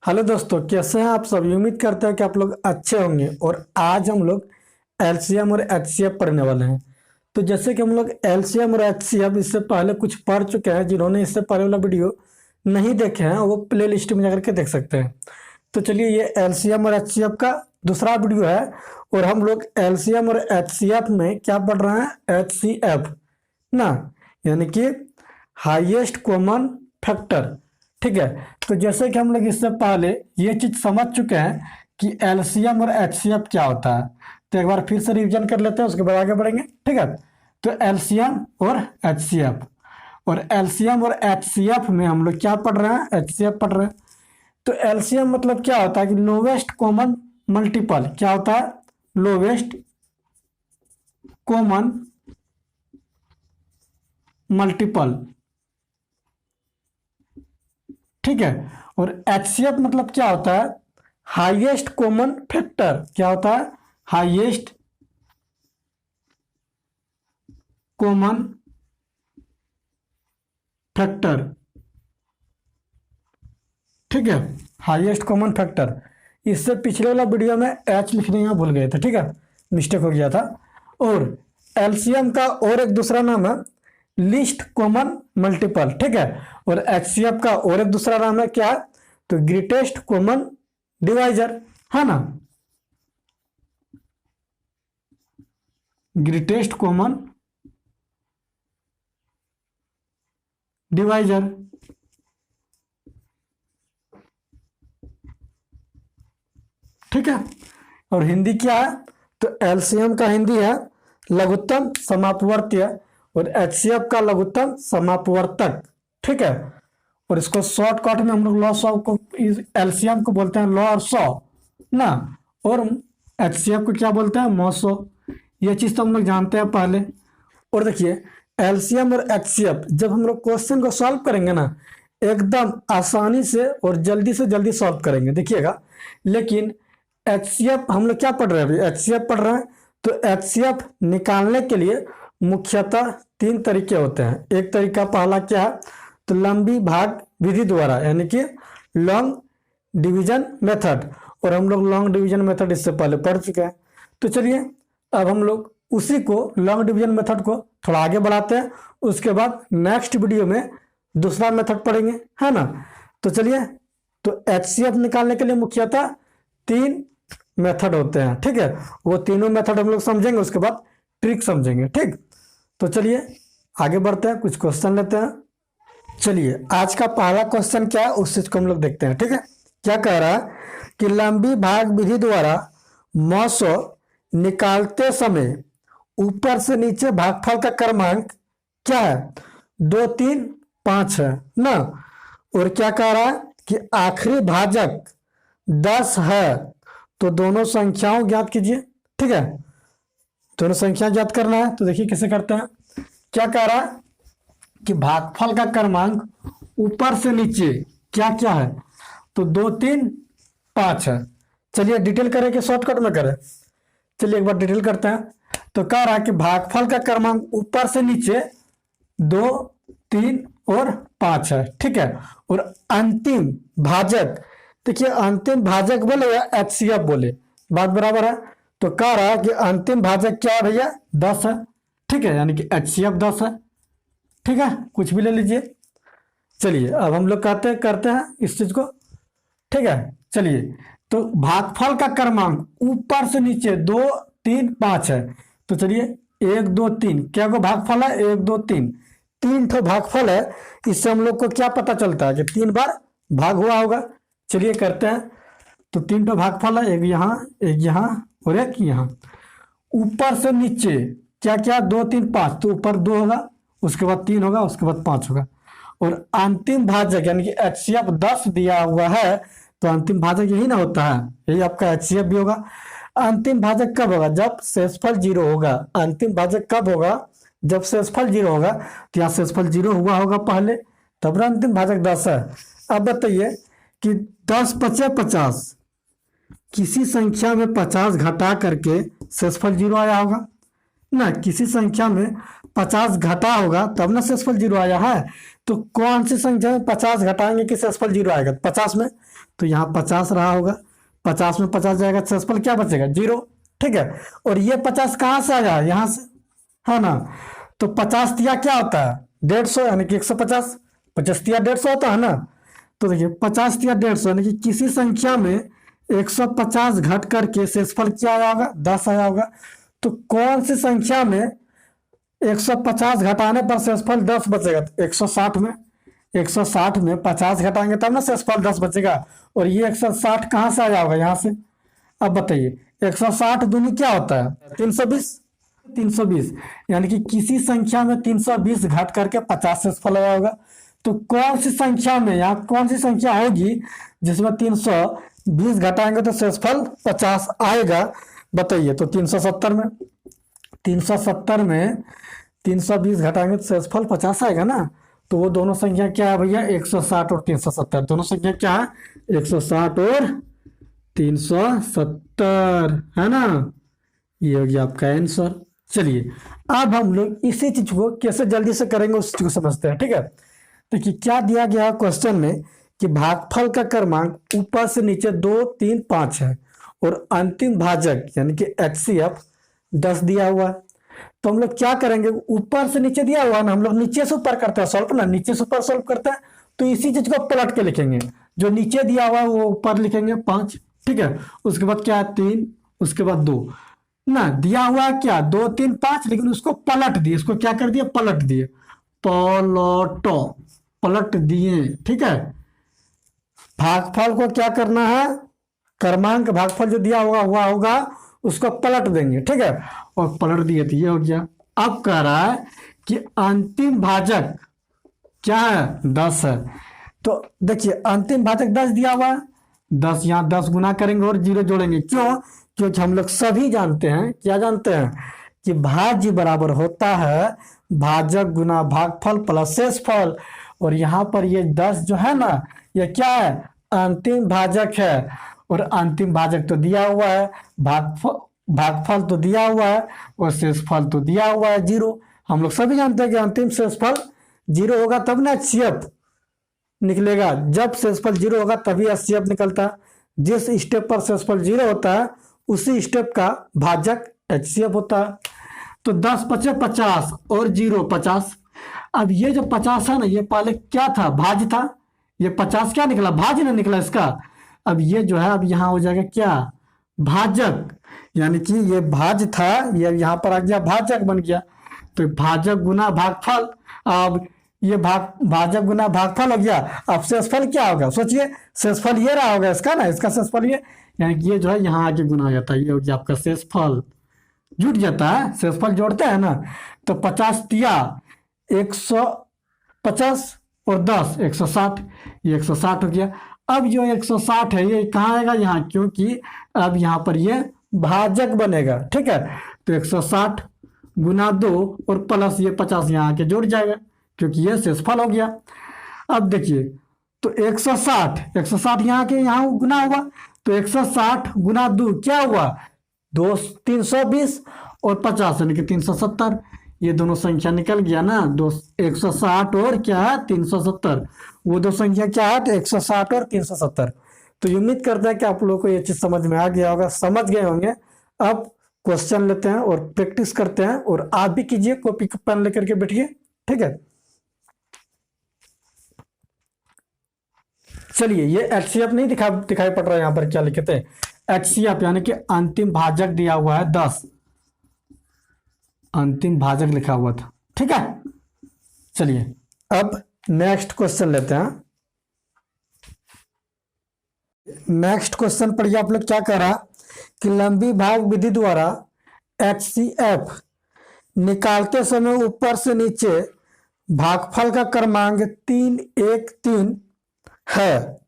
Hello दोस्तों, कैसे हैं आप सब। उम्मीद करते हैं कि आप लोग अच्छे होंगे। और आज हम लोग एलसीएम और एचसीएफ पढ़ने वाले हैं। तो जैसे कि हम लोग एलसीएम और एचसीएफ इससे पहले कुछ पढ़ चुके हैं। जिन्होंने इससे पहले वाला वीडियो नहीं देखे हैं वो प्ले लिस्ट में जाकर के देख सकते हैं। तो चलिए, ये एलसीएम और एचसीएफ का दूसरा वीडियो है। और हम लोग एलसीएम और एचसीएफ में क्या पढ़ रहे हैं, एचसीएफ ना, यानी कि हाईएस्ट कॉमन फैक्टर। ठीक है। तो जैसे कि हम लोग इससे पहले ये चीज समझ चुके हैं कि एलसीएम और एचसीएफ क्या होता है, तो एक बार फिर से रिवीजन कर लेते हैं, उसके बाद आगे बढ़ेंगे। ठीक है। तो एलसीएम और एचसीएफ, और एलसीएम और एचसीएफ में हम लोग क्या पढ़ रहे हैं, एचसीएफ पढ़ रहे हैं। तो एलसीएम मतलब क्या होता है कि लोवेस्ट कॉमन मल्टीपल। क्या होता है, लोवेस्ट कॉमन मल्टीपल। ठीक है। और एचसीएफ मतलब क्या होता है, हाईएस्ट कॉमन फैक्टर। क्या होता है, हाईएस्ट कॉमन फैक्टर। ठीक है, हाईएस्ट कॉमन फैक्टर। इससे पिछले वाला वीडियो में एच लिखने यहाँ भूल गए थे। ठीक है, मिस्टेक हो गया था। और एलसीएम का और एक दूसरा नाम है लीस्ट कॉमन मल्टीपल। ठीक है। और एचसीएफ का और एक दूसरा नाम है क्या, तो ग्रेटेस्ट कॉमन डिवाइजर, है ना, ग्रेटेस्ट कॉमन डिवाइजर। ठीक है। और हिंदी क्या है, तो एलसीएम का हिंदी है लघुत्तम समापवर्त्य, और एचसीएफ का लघुत्तम समापवर्तक। ठीक है। और इसको शॉर्टकट में हम लोग लॉ सॉ को, एलसीएम को बोलते हैं लॉ और सॉ ना, और एचसीएफ को क्या बोलते हैं, मॉसो। ये चीज तो हम लोग जानते हैं पहले। और देखिए, एलसीएम और एचसीएफ जब हम लोग क्वेश्चन को सॉल्व करेंगे ना, एकदम आसानी से और जल्दी से जल्दी सॉल्व करेंगे, देखिएगा। लेकिन एचसीएफ हम लोग क्या पढ़ रहे हैं, अभी एचसीएफ पढ़ रहे हैं। तो एचसीएफ निकालने के लिए मुख्यतः 3 तरीके होते हैं। एक तरीका पहला क्या है, तो लंबी भाग विधि द्वारा, यानी कि लॉन्ग डिवीजन मेथड। और हम लोग लॉन्ग डिवीजन मेथड इससे पहले पढ़ चुके हैं। तो चलिए, अब हम लोग उसी को लॉन्ग डिवीजन मेथड को थोड़ा आगे बढ़ाते हैं। उसके बाद नेक्स्ट वीडियो में दूसरा मेथड पढ़ेंगे, है ना। तो चलिए, तो एचसीएफ निकालने के लिए मुख्यतः 3 मेथड होते हैं। ठीक है, वो तीनों मेथड हम लोग समझेंगे, उसके बाद ट्रिक समझेंगे। ठीक, तो चलिए आगे बढ़ते हैं, कुछ क्वेश्चन लेते हैं। चलिए, आज का पहला क्वेश्चन क्या है उस चीज को हम लोग देखते हैं। ठीक है, क्या कह रहा है कि लंबी भाग विधि द्वारा मौसो निकालते समय ऊपर से नीचे भागफल का क्रमांक क्या है, 2 3 5 है ना। और क्या कह रहा है कि आखिरी भाजक 10 है, तो दोनों संख्याओं ज्ञात कीजिए। ठीक है, दोनों संख्या ज्ञात करना है। तो देखिए कैसे करते हैं। क्या कह रहा है कि भागफल का क्रमांक ऊपर से नीचे क्या क्या है, तो 2 3 5 है। चलिए डिटेल करें कि शॉर्टकट में करें, चलिए एक बार डिटेल करते हैं। तो कह रहा है कि भागफल का क्रमांक ऊपर से नीचे 2 3 और 5 है। ठीक है। और अंतिम भाजक, देखिए अंतिम भाजक बोले या एचसीएफ बोले, बात बराबर है। तो कह रहा है कि अंतिम भाजक क्या है भैया, 10 है। ठीक है, यानी कि एचसीएफ 10 है। ठीक है, कुछ भी ले लीजिए। चलिए अब हम लोग करते हैं इस चीज को। ठीक है, चलिए, तो भागफल का क्रमांक ऊपर से नीचे 2 3 5 है। तो चलिए 1 2 3 क्या को भागफल है, 1 2 3, 3 ठो भागफल है। इससे हम लोग को क्या पता चलता है कि 3 बार भाग हुआ होगा। चलिए करते हैं। तो 3 ठो भागफल है, एक यहाँ और एक यहाँ। ऊपर से नीचे क्या क्या, 2 3 5, तो ऊपर 2 होगा, उसके बाद 3 होगा, उसके बाद 5 होगा। और अंतिम भाजक यानी कि एचसीएफ 10 दिया हुआ है, तो अंतिम भाजक यही ना होता है, यही आपका एचसीएफ भी होगा। अंतिम भाजक कब होगा, जब शेषफल 0 होगा। अंतिम भाजक कब होगा, जब शेषफल 0 होगा। तो यहाँ शेषफल 0 हुआ होगा पहले, तब अंतिम भाजक 10 है। अब बताइए कि 10 5 50, किसी संख्या में 50 घटा करके शेषफल 0 आया होगा ना। किसी संख्या में 50 घटा होगा तब ना शेषफल 0 आया है। तो कौन सी संख्या में 50 घटाएंगे कि शेषफल 0 आएगा? 50 में, तो यहाँ 50 रहा होगा, 50 में 50 जाएगा, शेषफल क्या बचेगा? 0। ठीक है, और ये 50 कहाँ से आया? यहाँ से, है ना। तो 50 तिया क्या होता है? 150, यानी कि 150। 50 तिया 150 होता है ना। तो देखिए 50 तिया 150, यानी कि किसी संख्या में 150 घट करके शेषफल क्या आया होगा? 10 आया होगा। तो कौन सी संख्या में 150 घटाने पर शेषफल 10 बचेगा? 160 में, 160 में 50 घटाएंगे तब ना शेषफल 10 बचेगा। और ये 160 कहाँ से आया होगा? यहाँ से। अब बताइए 160 दूनी क्या होता है? 320। 320, यानी कि किसी संख्या में 320 घट करके 50 शेषफल आया होगा। तो कौन सी संख्या में, यहाँ कौन सी संख्या होगी जिसमें 320 घटाएंगे तो शेषफल 50 आएगा? बताइए। तो 370 में, 370 में 320 घटाएंगे तो शेषफल 50 आएगा ना। तो वो दोनों संख्या क्या है भैया? 160 और 370। दोनों संख्या क्या है? 160 और 370, है ना। ये हो गया आपका आंसर। चलिए अब हम लोग इसी चीज को कैसे जल्दी से करेंगे उस चीज को समझते हैं। ठीक है, देखिए क्या दिया गया क्वेश्चन में कि भागफल का क्रमांक ऊपर से नीचे 2, 3, 5 है और अंतिम भाजक यानी कि HCF 10 दिया हुआ है। तो हम लोग क्या करेंगे? ऊपर से नीचे दिया हुआ ना, हम लोग नीचे से ऊपर करते हैं सॉल्व ना, नीचे से ऊपर सॉल्व करते हैं। तो इसी चीज को पलट के लिखेंगे, जो नीचे दिया हुआ है वो ऊपर लिखेंगे 5। ठीक है, उसके बाद क्या है? 3, उसके बाद 2 ना। दिया हुआ है क्या? 2, 3, 5, लेकिन उसको पलट दिए। इसको क्या कर दिए? पलट दिए। पलटो, पलट दिए। ठीक है, भागफल को क्या करना है? क्रमांक भागफल जो दिया हुआ होगा उसको पलट देंगे। ठीक है, और पलट दिए तो ये हो गया। अब कह रहा है कि अंतिम भाजक क्या है? 10 है। तो देखिए अंतिम भाजक 10 दिया हुआ है, 10 यहाँ 10 गुना करेंगे और 0 जोड़ेंगे। क्यों? क्योंकि हम लोग सभी जानते हैं, क्या जानते हैं? कि भाज्य बराबर होता है भाजक गुना भागफल प्लस शेषफल। और यहाँ पर ये 10 जो है ना, ये क्या है? अंतिम भाजक है। और अंतिम भाजक तो दिया हुआ है, भागफल तो दिया हुआ है और शेषफल तो दिया हुआ है 0। हम लोग सभी जानते हैं कि अंतिम शेषफल 0 होगा तब ना HCF निकलेगा। जब शेषफल 0 होगा तभी HCF निकलता है। जिस स्टेप पर शेषफल 0 होता है उसी स्टेप का भाजक HCF होता है। तो 10 पचे 50 और 0 50। अब ये जो 50 है ना, ये पहले क्या था? भाज्य था। ये 50 क्या निकला? भाज्य ना निकला इसका। अब ये जो है अब यहाँ हो जाएगा क्या? भाजक, यानी कि ये भाज्य था, ये यहाँ पर आ गया भाजक बन गया। तो भाजक गुना भागफल, अब ये भाजक गुना भागफल हो गया। अब शेषफल क्या होगा? सोचिए, शेषफल ये रहा होगा इसका ना, इसका शेषफल ये, यानी कि ये जो है यहाँ आगे गुना हो जाता है। ये हो गया आपका शेषफल, जुट जाता है। शेषफल जोड़ते हैं ना। तो 50 तिया 150 और 10 160, ये 160 हो गया। अब जो 160 है ये कहाँ आएगा? यहाँ, क्योंकि अब यहाँ पर ये भाजक बनेगा। ठीक है, तो 160 गुना 2 और प्लस ये 50 यहाँ आके जुड़ जाएगा क्योंकि ये शेषफल हो गया। अब देखिए तो 160 यहाँ के यहाँ गुना होगा। तो 160 गुना 2 क्या हुआ? 320 और 50 यानी कि 370। ये दोनों संख्या निकल गया ना, 160 और क्या है? 370। वो दो संख्या क्या है? 160 और 370। तो उम्मीद करते हैं कि आप लोगों को ये चीज समझ में आ गया होगा, समझ गए होंगे। अब क्वेश्चन लेते हैं और प्रैक्टिस करते हैं, और आप भी कीजिए, कॉपी पेन लेकर के बैठिए। ठीक है, चलिए ये HCF नहीं दिखाई पड़ रहा है। यहाँ पर क्या लिखे थे? HCF यानी कि अंतिम भाजक दिया हुआ है 10, अंतिम भाजक लिखा हुआ था। ठीक है, चलिए अब नेक्स्ट क्वेश्चन लेते हैं। नेक्स्ट क्वेश्चन पढ़िए आप लोग। क्या कह रहा कि लंबी भाग विधि द्वारा HCF निकालते समय ऊपर से नीचे भागफल का क्रमांक 3, 1, 3 है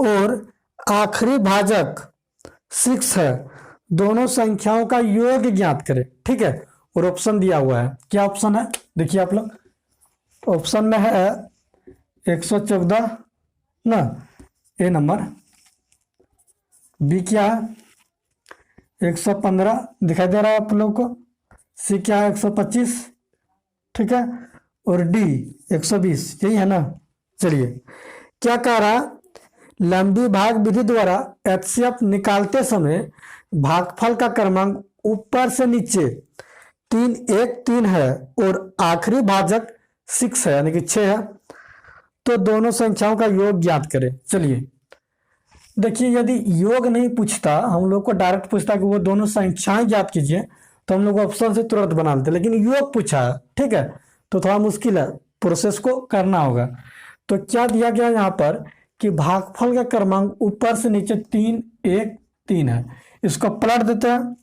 और आखिरी भाजक 6 है। दोनों संख्याओं का योग ज्ञात करें। ठीक है, और ऑप्शन दिया हुआ है। क्या ऑप्शन है? देखिए आप लोग, ऑप्शन में है 114 ना, ए नंबर। बी क्या है? 115 दिखाई दे रहा है आप लोगों को। सी क्या है? 125। ठीक है, और डी 120, यही है ना। चलिए क्या कह रहा, लंबी भाग विधि द्वारा एचसीएफ निकालते समय भागफल का क्रमांक ऊपर से नीचे 3 1 3 है और आखिरी भाजक 6 है यानी कि 6 है, तो दोनों संख्याओं का योग ज्ञात करें। चलिए देखिए, यदि योग नहीं पूछता, हम लोग को डायरेक्ट पूछता कि वो दोनों संख्याएं ज्ञात कीजिए, तो हम लोग ऑप्शन से तुरंत बना लेते, लेकिन योग पूछा है, ठीक है, तो थोड़ा मुश्किल है, प्रोसेस को करना होगा। तो क्या दिया गया यहाँ पर कि भागफल का क्रमांक ऊपर से नीचे 3 1 3 है, इसको पलट देते हैं,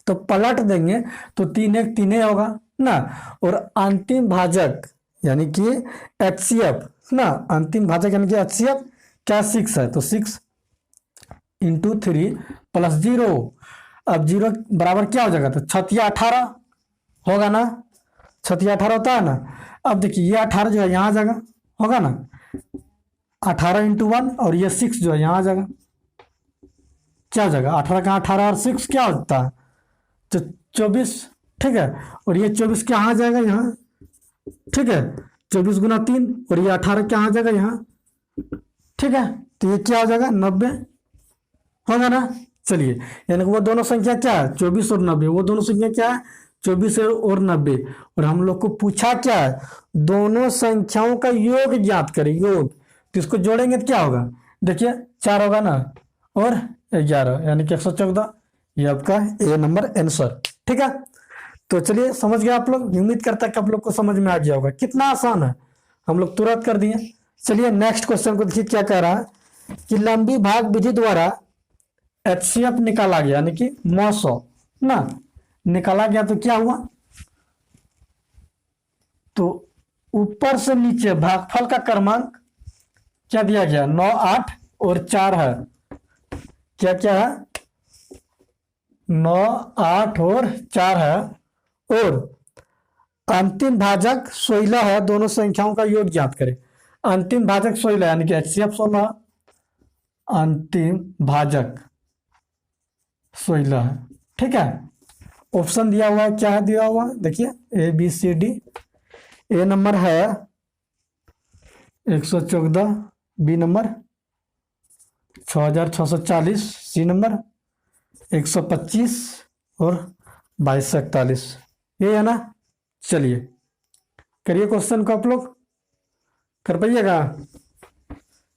तो पलट देंगे तो 3 1 3 होगा ना, और अंतिम भाजक यानी कि एचसीएफ ना, अंतिम भाजक यानी कि एचसीएफ क्या 6 है, तो 6 इंटू 3 प्लस 0, अब 0 बराबर क्या हो जाएगा, तो 6 18 होगा ना, 6 18 होता है ना। अब देखिए ये 18 जो है यहाँ आ जाएगा, होगा ना, 18 इंटू 1, और ये 6 जो है यहाँ आ जाएगा, क्या हो जाएगा, 18 का 18 और 6 क्या होता है, तो 24, ठीक है, और ये 24 क्या आ जाएगा यहाँ, ठीक है, 24 गुना 3, और ये 18 क्या आ जाएगा यहाँ, ठीक है, तो ये क्या हो जाएगा 90 होगा ना। चलिए यानी कि वो दोनों संख्या क्या है 24 और 90, वो दोनों संख्या क्या है 24 और 90, और हम लोग को पूछा क्या है, दोनों संख्याओं का योग ज्ञात करें, योग, तो इसको जोड़ेंगे तो क्या होगा, देखिए 4 होगा ना और 11 यानी कि 114, ये आपका ए नंबर आंसर, ठीक है। तो चलिए समझ गए आप लोग, उम्मीद करता है कि आप लोग को समझ में आ गया होगा, कितना आसान है, हम लोग तुरंत कर दिए। चलिए नेक्स्ट क्वेश्चन को देखिए क्या कह रहा है कि लंबी भाग विधि द्वारा एचसीएफ निकाला गया, यानी कि 900 ना निकाला गया, तो क्या हुआ, तो ऊपर से नीचे भागफल का क्रमांक क्या दिया गया 9 8 और 4 है, क्या क्या है 9 8 और 4 है, और अंतिम भाजक 16 है, दोनों संख्याओं का योग ज्ञात करें। अंतिम भाजक 16 यानी कि एचसीएफ 16, अंतिम भाजक 16 है, ठीक है। ऑप्शन दिया हुआ है, क्या है दिया हुआ, देखिए A B C D, A number है 114, बी नंबर 6640, सी नंबर 125 और 2241, ये है ना। चलिए करिए क्वेश्चन को, आप लोग कर पाइएगा,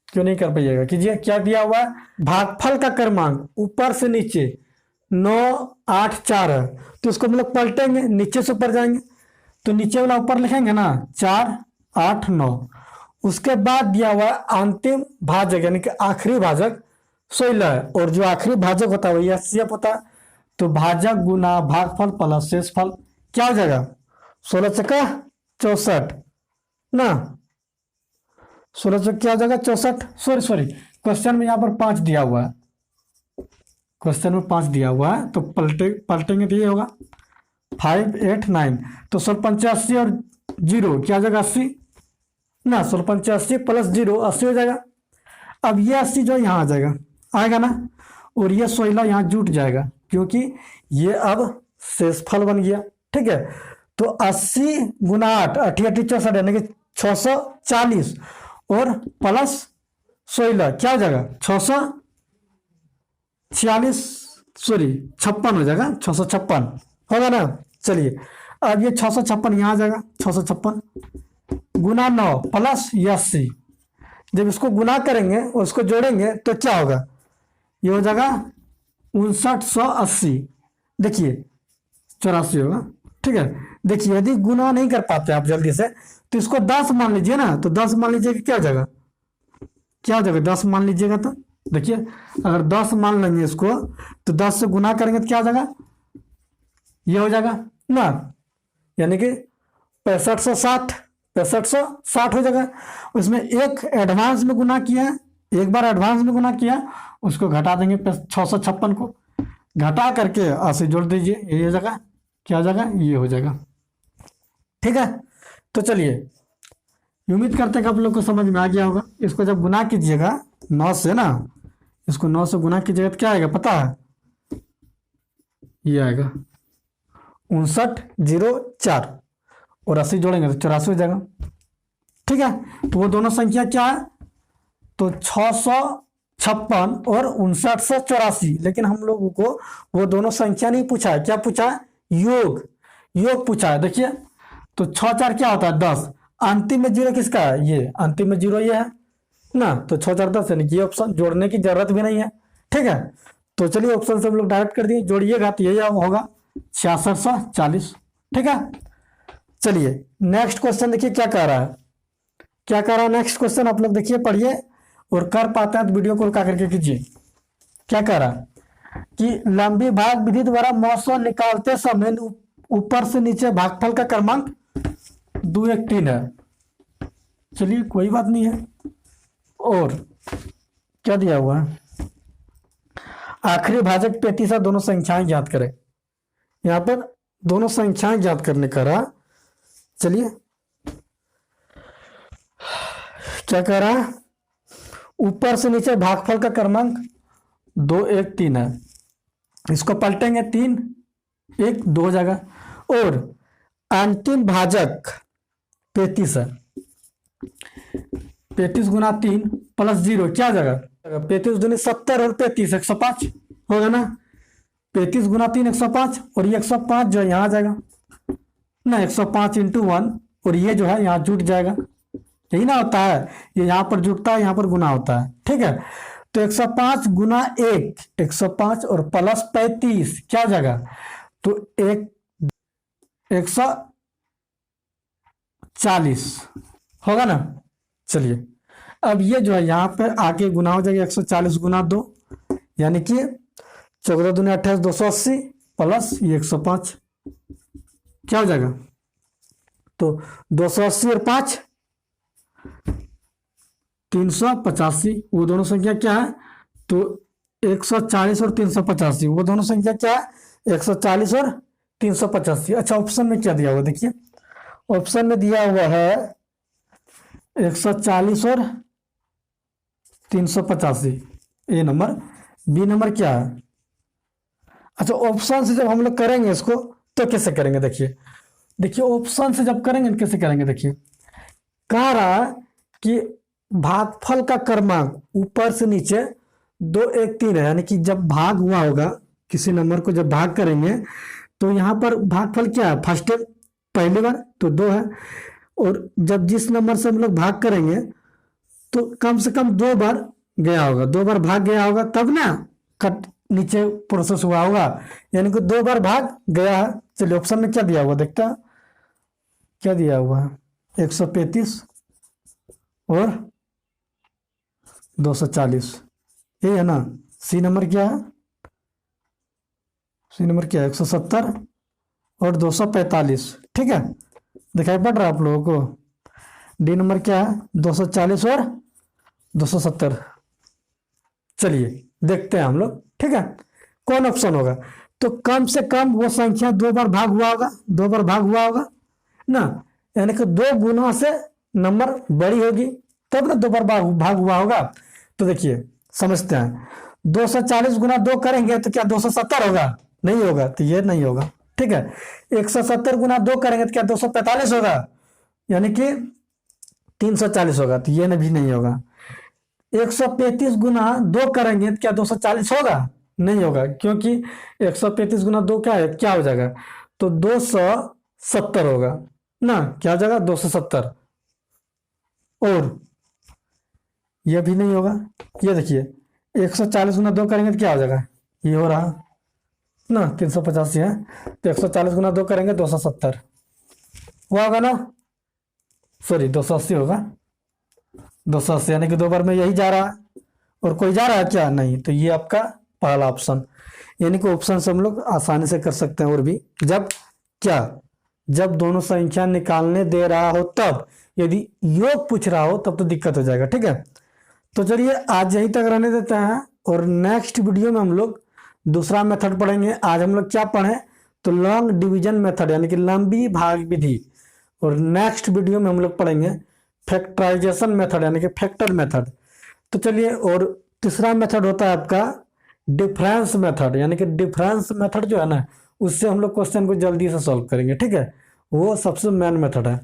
क्यों नहीं कर पाइएगा, कीजिए। क्या दिया हुआ है, भागफल का क्रमांक ऊपर से नीचे 9 8 4 है, तो इसको हम लोग पलटेंगे, नीचे से ऊपर जाएंगे, तो नीचे वाला ऊपर लिखेंगे ना 4 8 9, उसके बाद दिया हुआ अंतिम भाजक यानी कि आखिरी भाजक 16 है, और जो आखिरी भाजक होता है वही एचसीएफ होता है, तो भाजक गुना भागफल प्लस शेषफल क्या हो जाएगा 16 चक्का 64 ना, 16 चक्का क्या हो जाएगा 64, सॉरी क्वेश्चन में यहाँ पर 5 दिया हुआ है, क्वेश्चन में 5 दिया हुआ है, तो पलटेंगे तो ये होगा 5 8 9, तो 16 और 0 क्या हो जाएगा 80 ना, 16 प्लस 0 80 हो जाएगा। अब ये 80 जो यहाँ आ जाएगा, आएगा ना, और ये 16 यहाँ जुट जाएगा, क्योंकि ये अब शेषफल बन गया, ठीक है। तो 80 गुना 8 8 64 यानी कि 640 और प्लस 16 क्या हो जाएगा 646, सॉरी 56 हो जाएगा, 656 होगा ना। चलिए अब ये 656 यहाँ आ जाएगा, 656 गुना 9 प्लस 80, जब इसको गुना करेंगे और इसको जोड़ेंगे तो क्या होगा, ये हो जाएगा 5980, देखिए 84 होगा, ठीक है। देखिए यदि गुना नहीं कर पाते आप जल्दी से, तो इसको 10 मान लीजिए ना, तो 10 मान लीजिए क्या हो जाएगा, क्या हो जाएगा 10 मान लीजिएगा, तो देखिए अगर 10 मान लेंगे इसको, तो 10 से गुना करेंगे तो क्या हो जाएगा, ये हो जाएगा ना, यानी कि 6560 हो जाएगा। उसमें एक एडवांस में गुना किया है, एक बार एडवांस में गुना किया, उसको घटा देंगे 656 को घटा करके 80 जोड़ दीजिए, ये हो जाएगा, क्या हो जाएगा, ये हो जाएगा, ठीक है। तो चलिए उम्मीद करते हैं कि आप लोग को समझ में आ गया होगा। इसको जब गुना कीजिएगा 9 से ना, इसको 9 से गुना कीजिएगा तो क्या आएगा पता है, ये आएगा 5904, और 80 जोड़ेंगे तो 84 हो जाएगा। ठीक है, तो वो दोनों संख्या क्या है, तो 656 और 5984। लेकिन हम लोगों को वो दोनों संख्या नहीं पूछा है, क्या पूछा है, योग, योग पूछा है। देखिए तो 6 4 क्या होता है 10, अंतिम में जीरो किसका है, ये अंतिम में जीरो ये है ना, तो 6 4 10 यानी कि ये ऑप्शन जोड़ने की जरूरत भी नहीं है। ठीक है, तो चलिए ऑप्शन से हम लोग डायरेक्ट कर दिए, जोड़िएगा तो यही होगा 6640। ठीक है, चलिए नेक्स्ट क्वेश्चन देखिए क्या कह रहा है, क्या कह रहा है नेक्स्ट क्वेश्चन, आप लोग देखिए पढ़िए और कर पाते हैं तो वीडियो को क्या करके कीजिए। क्या कह रहा है कि लंबी भाग विधि द्वारा 900 निकालते समय ऊपर से नीचे भागफल का क्रमांक 2 1 3 है। चलिए कोई बात नहीं है, और क्या दिया हुआ है, आखिरी भाजक 35 है, दोनों संख्याएं ज्ञात करें। यहां पर दोनों संख्याएं ज्ञात करने का रहा। चलिए क्या कह रहा है, ऊपर से नीचे भागफल का क्रमांक 2 1 3 है, इसको पलटेंगे 3 1 2 हो जाएगा, और अंतिम भाजक 35 है, 35 गुना 3 प्लस 0 क्या हो जाएगा, 35 दूनी 70 और 35 105 होगा ना, 35 गुना 3 105 और ये 105 जो है यहाँ आ जाएगा ना, 105 इंटू 1 और ये जो है यहाँ जुट जाएगा, यही ना होता है, ये यहाँ पर जुटता है यहाँ पर गुना होता है। ठीक है, तो 105 गुना 1 105 और प्लस 35 क्या हो जाएगा, तो 140 होगा ना। चलिए अब ये जो है यहाँ पे आगे गुना हो जाएगा, 140 गुना 2 यानी कि 14 दूनी 28 280 प्लस ये 105 क्या हो जाएगा, तो 280 और 5 385, वो दोनों संख्या क्या है, तो 140 और 385, वो दोनों संख्या क्या है 140 और 385। अच्छा ऑप्शन में क्या दिया हुआ देखिए, ऑप्शन में दिया हुआ है 140 और 385 ए नंबर, बी नंबर क्या है। अच्छा ऑप्शन से जब हम लोग करेंगे इसको तो कैसे करेंगे, देखिए देखिए ऑप्शन से जब करेंगे कैसे करेंगे, देखिए कह रहा कि भागफल का क्रमांक ऊपर से नीचे 2 1 3 है, यानी कि जब भाग हुआ होगा किसी नंबर को जब भाग करेंगे तो यहाँ पर भागफल क्या है, फर्स्ट पहली बार तो 2 है, और जब जिस नंबर से हम लोग भाग करेंगे तो कम से कम 2 बार गया होगा, 2 बार भाग गया होगा तब ना कट नीचे प्रोसेस हुआ होगा, यानी कि 2 बार भाग गया है। चलिए ऑप्शन में क्या दिया हुआ देखते हैं, क्या दिया हुआ है 135 और 240, ये है ना। सी नंबर क्या है, सी नंबर क्या है 170 और 245। ठीक है, दिखाई पड़ रहा है आप लोगों को। डी नंबर क्या है 240 और 270। चलिए देखते हैं हम लोग, ठीक है कौन ऑप्शन होगा, तो कम से कम वो संख्या 2 बार भाग हुआ होगा, 2 बार भाग हुआ होगा ना, यानी कि 2 गुना से नंबर बड़ी होगी तब ना 2 बार भाग हुआ होगा। तो देखिए समझते हैं, 240 गुना 2 करेंगे तो क्या 270 होगा, नहीं होगा, तो ये नहीं होगा। ठीक है, 170 गुना 2 करेंगे तो क्या 245 होगा, यानी कि 340 होगा, तो ये भी नहीं होगा। 135 गुना 2 करेंगे तो क्या 240 होगा, नहीं होगा, क्योंकि 135 गुना 2 क्या है, क्या हो जाएगा, तो 270 होगा ना, क्या हो जाएगा 270, और यह भी नहीं होगा। ये देखिए 140 गुना 2 करेंगे तो क्या हो जाएगा, ये हो रहा ना 385 है, तो 140 गुना 2 करेंगे 270 हुआ होगा ना, सॉरी 280 होगा, 280 यानी कि 2 बार में यही जा रहा है, और कोई जा रहा है क्या, नहीं, तो ये आपका पहला ऑप्शन, यानी कि ऑप्शन से हम लोग आसानी से कर सकते हैं। और भी जब क्या, जब दोनों संख्या निकालने दे रहा हो तब, यदि योग पूछ रहा हो तब तो दिक्कत हो जाएगा। ठीक है, तो चलिए आज यहीं तक रहने देते हैं, और नेक्स्ट वीडियो में हम लोग दूसरा मेथड पढ़ेंगे। आज हम लोग क्या पढ़े, तो लॉन्ग डिवीजन मेथड यानी कि लंबी भाग विधि, और नेक्स्ट वीडियो में हम लोग पढ़ेंगे फैक्टराइजेशन मेथड यानी कि फैक्टर मेथड। तो चलिए, और तीसरा मेथड होता है आपका डिफरेंस मेथड, यानी कि डिफरेंस मेथड जो है ना, उससे हम लोग क्वेश्चन को जल्दी से सॉल्व करेंगे। ठीक है, वो सबसे मेन मेथड है।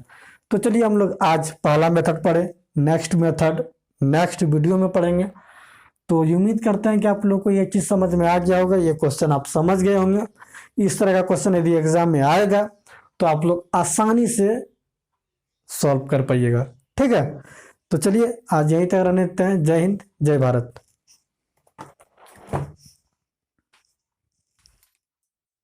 तो चलिए हम लोग आज पहला मेथड पढ़े, नेक्स्ट मेथड नेक्स्ट वीडियो में पढ़ेंगे। तो उम्मीद करते हैं कि आप लोग को ये चीज़ समझ में आ गया होगा, ये क्वेश्चन आप समझ गए होंगे। इस तरह का क्वेश्चन यदि एग्जाम में आएगा तो आप लोग आसानी से सॉल्व कर पाइएगा। ठीक है, तो चलिए आज यहीं तक रहने देते हैं। जय हिंद, जय भारत।